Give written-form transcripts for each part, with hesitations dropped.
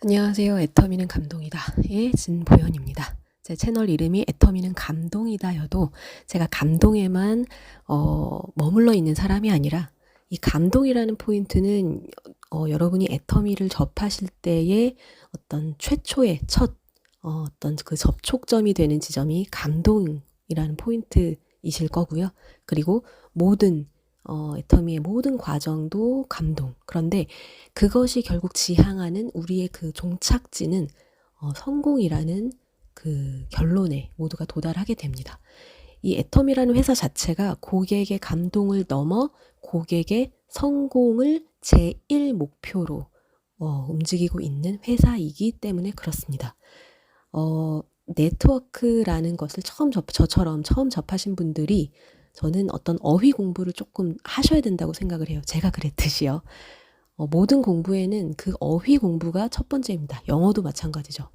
안녕하세요. 애터미는 감동이다의 진보연입니다. 제 채널 이름이 애터미는 감동이다여도 제가 감동에만 머물러 있는 사람이 아니라 이 감동이라는 포인트는 여러분이 애터미를 접하실 때의 어떤 최초의 첫 어떤 그 접촉점이 되는 지점이 감동이라는 포인트이실 거고요. 그리고 모든 애터미의 모든 과정도 감동. 그런데 그것이 결국 지향하는 우리의 그 종착지는 성공이라는 그 결론에 모두가 도달하게 됩니다. 이 애텀이라는 회사 자체가 고객의 감동을 넘어 고객의 성공을 제1 목표로 움직이고 있는 회사이기 때문에 그렇습니다. 네트워크라는 것을 저처럼 처음 접하신 분들이 저는 어떤 어휘 공부를 조금 하셔야 된다고 생각을 해요. 제가 그랬듯이요. 모든 공부에는 그 어휘 공부가 첫 번째입니다. 영어도 마찬가지죠.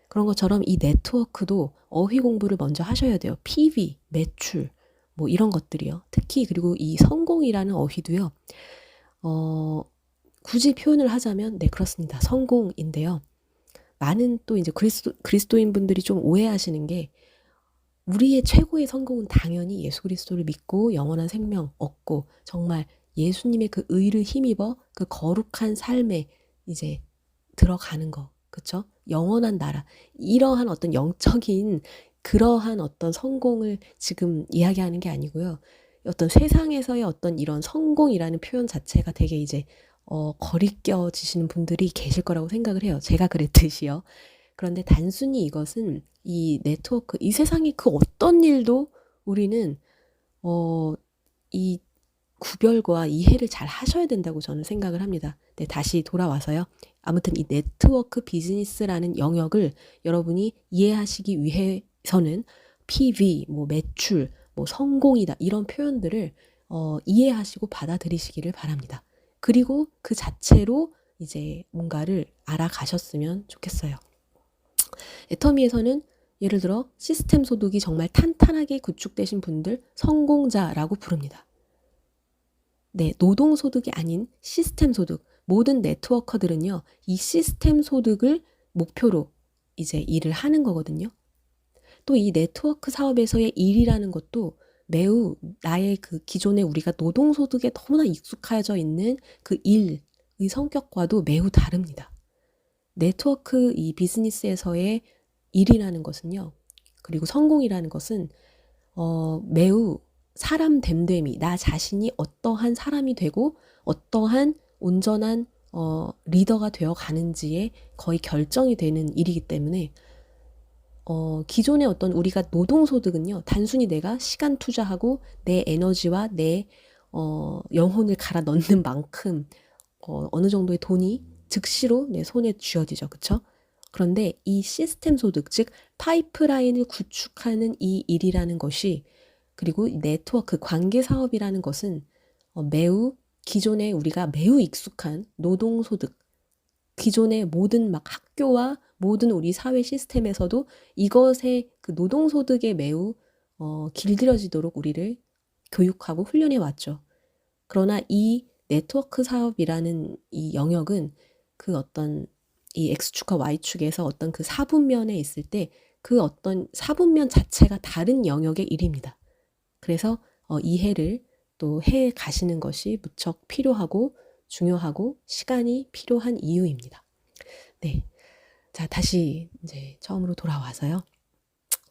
그런 것처럼 이 네트워크도 어휘 공부를 먼저 하셔야 돼요. PV, 매출, 뭐 이런 것들이요. 특히 그리고 이 성공이라는 어휘도요. 굳이 표현을 하자면 네 그렇습니다. 성공인데요. 많은 또 이제 그리스도인 분들이 좀 오해하시는 게 우리의 최고의 성공은 당연히 예수 그리스도를 믿고 영원한 생명 얻고 정말 예수님의 그 의를 힘입어 그 거룩한 삶에 이제 들어가는 거. 그쵸? 영원한 나라. 이러한 어떤 영적인 그러한 어떤 성공을 지금 이야기하는 게 아니고요. 어떤 세상에서의 어떤 이런 성공이라는 표현 자체가 되게 이제 거리껴지시는 분들이 계실 거라고 생각을 해요. 제가 그랬듯이요. 그런데 단순히 이것은 이 네트워크, 이 세상의 그 어떤 일도 우리는 이 구별과 이해를 잘 하셔야 된다고 저는 생각을 합니다. 네, 다시 돌아와서요. 아무튼 이 네트워크 비즈니스라는 영역을 여러분이 이해하시기 위해서는 PV, 뭐 매출, 뭐 성공이다 이런 표현들을 이해하시고 받아들이시기를 바랍니다. 그리고 그 자체로 이제 뭔가를 알아가셨으면 좋겠어요. 애터미에서는 예를 들어 시스템 소득이 정말 탄탄하게 구축되신 분들 성공자라고 부릅니다. 네, 노동소득이 아닌 시스템 소득. 모든 네트워커들은요, 이 시스템 소득을 목표로 이제 일을 하는 거거든요. 또 이 네트워크 사업에서의 일이라는 것도 매우 나의 그 기존에 우리가 노동소득에 너무나 익숙해져 있는 그 일의 성격과도 매우 다릅니다. 네트워크 이 비즈니스에서의 일이라는 것은요, 그리고 성공이라는 것은 매우 사람 됨됨이 나 자신이 어떠한 사람이 되고 어떠한 온전한 리더가 되어 가는지에 거의 결정이 되는 일이기 때문에 기존의 어떤 우리가 노동소득은요, 단순히 내가 시간 투자하고 내 에너지와 내 영혼을 갈아 넣는 만큼 어느 정도의 돈이 즉시로 내 손에 쥐어지죠. 그쵸? 그런데 이 시스템 소득, 즉 파이프라인을 구축하는 이 일이라는 것이 그리고 네트워크 관계 사업이라는 것은 매우 기존에 우리가 매우 익숙한 노동소득, 기존의 모든 막 학교와 모든 우리 사회 시스템에서도 이것의 그 노동소득에 매우 길들여지도록 우리를 교육하고 훈련해 왔죠. 그러나 이 네트워크 사업이라는 이 영역은 그 어떤 이 X축과 Y축에서 어떤 그 사분면에 있을 때 그 어떤 사분면 자체가 다른 영역의 일입니다. 그래서 이해를 또 해 가시는 것이 무척 필요하고 중요하고 시간이 필요한 이유입니다. 네. 자, 다시 이제 처음으로 돌아와서요.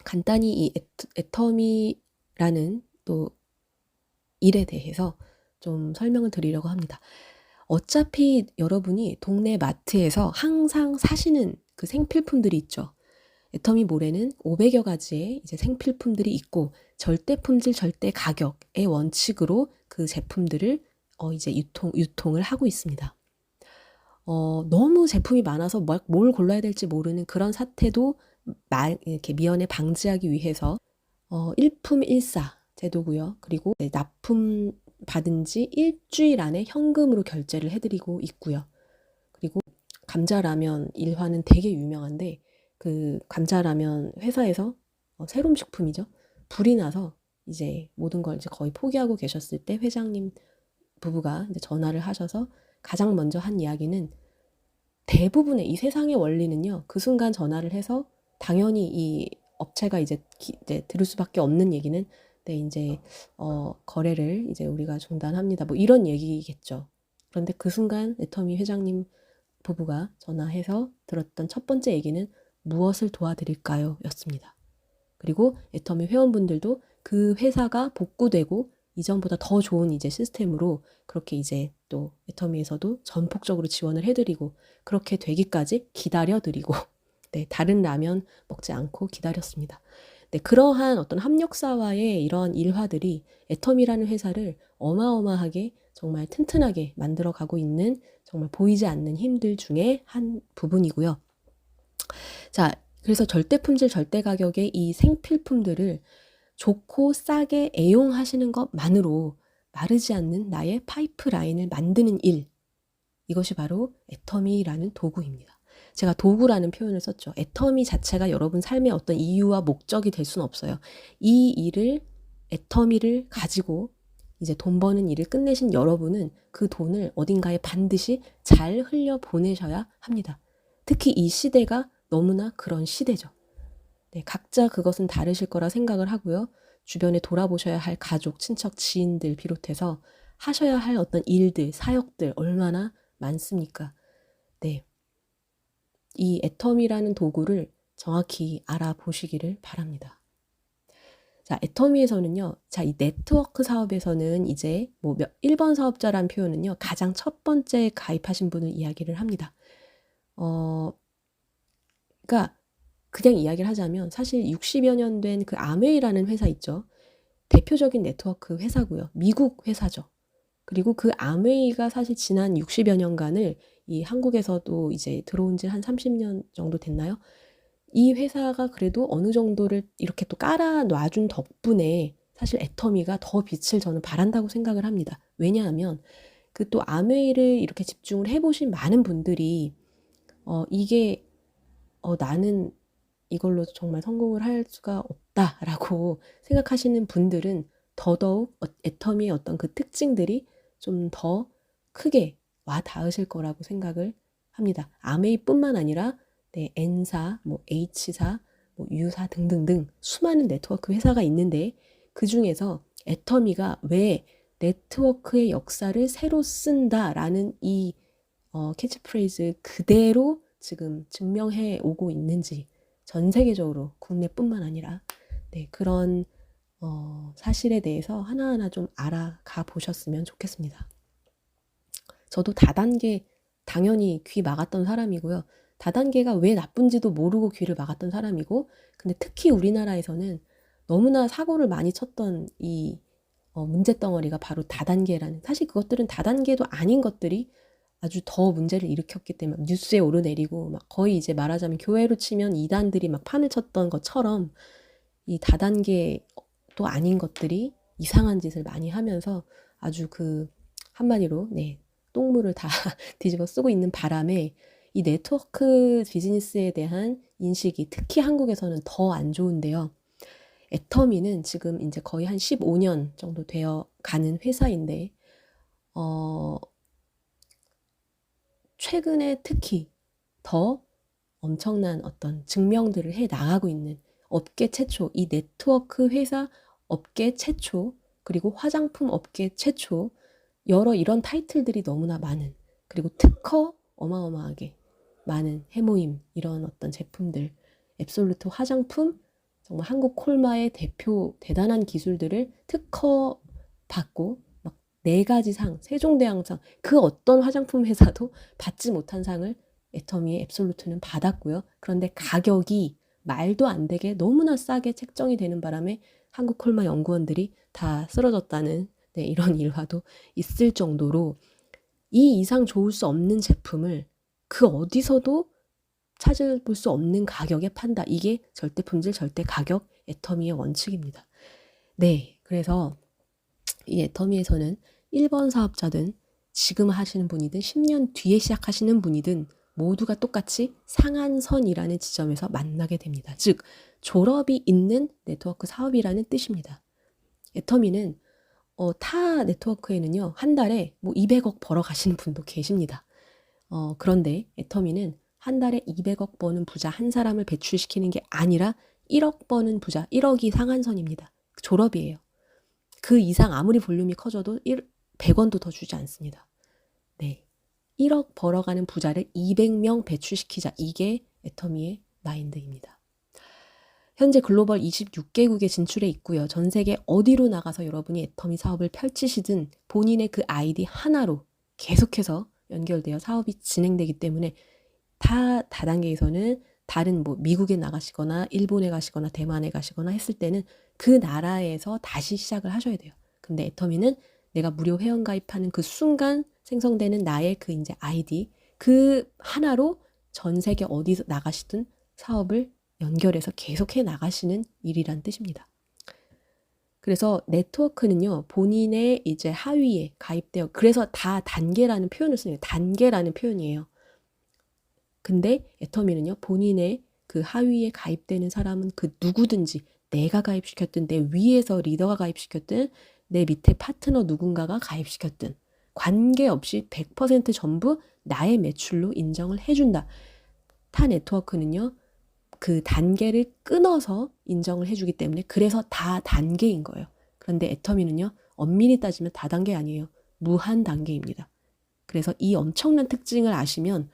간단히 이 애터미라는 또 일에 대해서 좀 설명을 드리려고 합니다. 어차피 여러분이 동네 마트에서 항상 사시는 그 생필품들이 있죠. 애터미 몰에는 500여 가지의 이제 생필품들이 있고 절대 품질, 절대 가격의 원칙으로 그 제품들을 이제 유통을 하고 있습니다. 너무 제품이 많아서 뭘 골라야 될지 모르는 그런 사태도 이렇게 미연에 방지하기 위해서 일품 일사 제도고요. 그리고 납품 받은 지 일주일 안에 현금으로 결제를 해드리고 있고요. 그리고 감자라면 일화는 되게 유명한데 그 감자라면 회사에서 새로운 식품이죠. 불이 나서 이제 모든 걸 이제 거의 포기하고 계셨을 때 회장님 부부가 이제 전화를 하셔서 가장 먼저 한 이야기는 대부분의 이 세상의 원리는요, 그 순간 전화를 해서 당연히 이 업체가 이제 들을 수밖에 없는 얘기는 네, 이제 거래를 이제 우리가 중단합니다. 뭐 이런 얘기겠죠. 그런데 그 순간 애터미 회장님 부부가 전화해서 들었던 첫 번째 얘기는 무엇을 도와드릴까요? 였습니다. 그리고 애터미 회원분들도 그 회사가 복구되고 이전보다 더 좋은 이제 시스템으로 그렇게 이제 또 애터미에서도 전폭적으로 지원을 해드리고 그렇게 되기까지 기다려드리고 네, 다른 라면 먹지 않고 기다렸습니다. 네, 그러한 어떤 합력사와의 이런 일화들이 애터미라는 회사를 어마어마하게 정말 튼튼하게 만들어가고 있는 정말 보이지 않는 힘들 중에 한 부분이고요. 자, 그래서 절대 품질, 절대 가격의 이 생필품들을 좋고 싸게 애용하시는 것만으로 마르지 않는 나의 파이프라인을 만드는 일. 이것이 바로 애터미라는 도구입니다. 제가 도구라는 표현을 썼죠. 애터미 자체가 여러분 삶의 어떤 이유와 목적이 될 수는 없어요. 이 일을, 애터미를 가지고 이제 돈 버는 일을 끝내신 여러분은 그 돈을 어딘가에 반드시 잘 흘려보내셔야 합니다. 특히 이 시대가 너무나 그런 시대죠. 네, 각자 그것은 다르실 거라 생각을 하고요. 주변에 돌아보셔야 할 가족, 친척, 지인들 비롯해서 하셔야 할 어떤 일들, 사역들 얼마나 많습니까? 네, 이 애터미라는 도구를 정확히 알아보시기를 바랍니다. 자, 애터미에서는요, 자, 이 네트워크 사업에서는 이제 뭐 1번 사업자란 표현은요, 가장 첫 번째 가입하신 분을 이야기를 합니다. 그러니까 그냥 이야기를 하자면 사실 60여 년 된 그 아메이라는 회사 있죠. 대표적인 네트워크 회사고요. 미국 회사죠. 그리고 그 아메이가 사실 지난 60여 년간을 이 한국에서도 이제 들어온 지 한 30년 정도 됐나요? 이 회사가 그래도 어느 정도를 이렇게 또 깔아 놔준 덕분에 사실 애터미가 더 빛을 저는 발한다고 생각을 합니다. 왜냐하면 그 또 아메이를 이렇게 집중을 해보신 많은 분들이 이게 나는 이걸로 정말 성공을 할 수가 없다라고 생각하시는 분들은 더더욱 애터미의 어떤 그 특징들이 좀 더 크게 와 닿으실 거라고 생각을 합니다. 아메이뿐만 아니라 네, N사, 뭐 H사, 뭐 U사 등등등 수많은 네트워크 회사가 있는데 그 중에서 애터미가 왜 네트워크의 역사를 새로 쓴다라는 이 캐치프레이즈 그대로 지금 증명해 오고 있는지 전 세계적으로 국내뿐만 아니라 네, 그런 사실에 대해서 하나하나 좀 알아가 보셨으면 좋겠습니다. 저도 다단계 당연히 귀 막았던 사람이고요. 다단계가 왜 나쁜지도 모르고 귀를 막았던 사람이고 근데 특히 우리나라에서는 너무나 사고를 많이 쳤던 이 문제덩어리가 바로 다단계라는 사실 그것들은 다단계도 아닌 것들이 아주 더 문제를 일으켰기 때문에 뉴스에 오르내리고 막 거의 이제 말하자면 교회로 치면 이단들이 막 판을 쳤던 것처럼 이 다단계도 아닌 것들이 이상한 짓을 많이 하면서 아주 그 한마디로 네, 똥물을 다 뒤집어 쓰고 있는 바람에 이 네트워크 비즈니스에 대한 인식이 특히 한국에서는 더 안 좋은데요. 애터미는 지금 이제 거의 한 15년 정도 되어 가는 회사인데 최근에 특히 더 엄청난 어떤 증명들을 해 나가고 있는 업계 최초, 이 네트워크 회사 업계 최초, 그리고 화장품 업계 최초, 여러 이런 타이틀들이 너무나 많은, 그리고 특허 어마어마하게 많은 해모임, 이런 어떤 제품들, 앱솔루트 화장품, 정말 한국 콜마의 대표 대단한 기술들을 특허 받고 막 4가지 상, 세종대왕상, 그 어떤 화장품 회사도 받지 못한 상을 애터미의 앱솔루트는 받았고요. 그런데 가격이 말도 안 되게 너무나 싸게 책정이 되는 바람에 한국 콜마 연구원들이 다 쓰러졌다는 네, 이런 일화도 있을 정도로 이 이상 좋을 수 없는 제품을 그 어디서도 찾아볼 수 없는 가격에 판다. 이게 절대 품질, 절대 가격 애터미의 원칙입니다. 네, 그래서 이 애터미에서는 1번 사업자든 지금 하시는 분이든 10년 뒤에 시작하시는 분이든 모두가 똑같이 상한선이라는 지점에서 만나게 됩니다. 즉 졸업이 있는 네트워크 사업이라는 뜻입니다. 애터미는 타 네트워크에는요 한 달에 뭐 200억 벌어 가시는 분도 계십니다. 그런데 애터미는 한 달에 200억 버는 부자 한 사람을 배출시키는 게 아니라 1억 버는 부자, 1억이 상한선입니다. 졸업이에요. 그 이상 아무리 볼륨이 커져도 100원도 더 주지 않습니다. 네, 1억 벌어가는 부자를 200명 배출시키자. 이게 애터미의 마인드입니다. 현재 글로벌 26개국에 진출해 있고요. 전 세계 어디로 나가서 여러분이 애터미 사업을 펼치시든 본인의 그 아이디 하나로 계속해서 연결되어 사업이 진행되기 때문에 다단계에서는 다른 미국에 나가시거나 일본에 가시거나 대만에 가시거나 했을 때는 그 나라에서 다시 시작을 하셔야 돼요. 근데 애터미는 내가 무료 회원 가입하는 그 순간 생성되는 나의 그 이제 아이디 그 하나로 전 세계 어디 나가시든 사업을 연결해서 계속해 나가시는 일이란 뜻입니다. 그래서 네트워크는요, 본인의 이제 하위에 가입되어, 그래서 다 단계라는 표현을 쓰는 단계라는 표현이에요. 근데 애터미는요, 본인의 그 하위에 가입되는 사람은 그 누구든지 내가 가입시켰든 내 위에서 리더가 가입시켰든 내 밑에 파트너 누군가가 가입시켰든 관계없이 100% 전부 나의 매출로 인정을 해준다. 타 네트워크는요, 그 단계를 끊어서 인정을 해주기 때문에 그래서 다 단계인 거예요. 그런데 애터미는요, 엄밀히 따지면 다단계 아니에요. 무한 단계입니다. 그래서 이 엄청난 특징을 아시면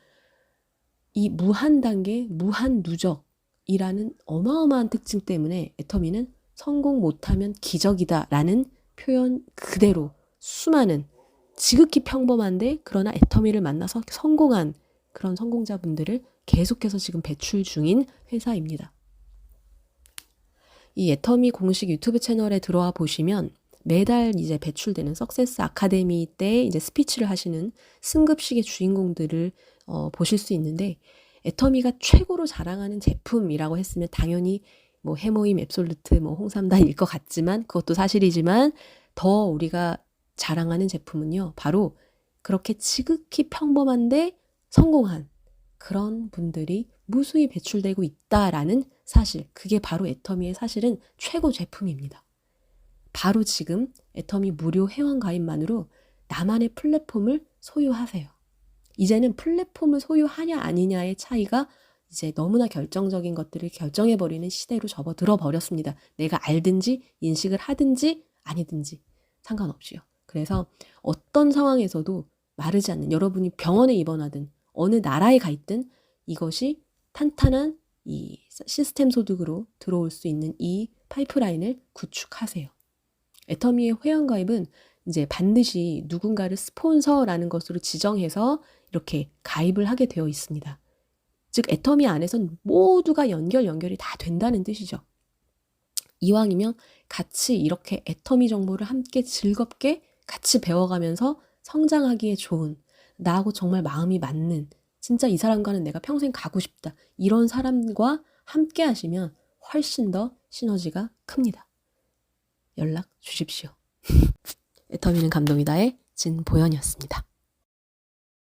이 무한 단계, 무한 누적이라는 어마어마한 특징 때문에 애터미는 성공 못하면 기적이다 라는 표현 그대로 수많은 지극히 평범한데 그러나 애터미를 만나서 성공한 그런 성공자분들을 계속해서 지금 배출 중인 회사입니다. 이 애터미 공식 유튜브 채널에 들어와 보시면 매달 이제 배출되는 석세스 아카데미 때 이제 스피치를 하시는 승급식의 주인공들을 보실 수 있는데 애터미가 최고로 자랑하는 제품이라고 했으면 당연히 해모임 앱솔루트 홍삼단일 것 같지만 그것도 사실이지만 더 우리가 자랑하는 제품은요, 바로 그렇게 지극히 평범한데 성공한 그런 분들이 무수히 배출되고 있다라는 사실, 그게 바로 애터미의 사실은 최고 제품입니다. 바로 지금 애터미 무료 회원 가입만으로 나만의 플랫폼을 소유하세요. 이제는 플랫폼을 소유하냐 아니냐의 차이가 이제 너무나 결정적인 것들을 결정해버리는 시대로 접어들어 버렸습니다. 내가 알든지 인식을 하든지 아니든지 상관없이요. 그래서 어떤 상황에서도 마르지 않는, 여러분이 병원에 입원하든 어느 나라에 가 있든 이것이 탄탄한 이 시스템 소득으로 들어올 수 있는 이 파이프라인을 구축하세요. 애터미의 회원가입은 이제 반드시 누군가를 스폰서라는 것으로 지정해서 이렇게 가입을 하게 되어 있습니다. 즉 애터미 안에선 모두가 연결이 다 된다는 뜻이죠. 이왕이면 같이 이렇게 애터미 정보를 함께 즐겁게 같이 배워가면서 성장하기에 좋은, 나하고 정말 마음이 맞는, 진짜 이 사람과는 내가 평생 가고 싶다, 이런 사람과 함께 하시면 훨씬 더 시너지가 큽니다. 연락 주십시오. 애터미는 감동이다의 진보연이었습니다.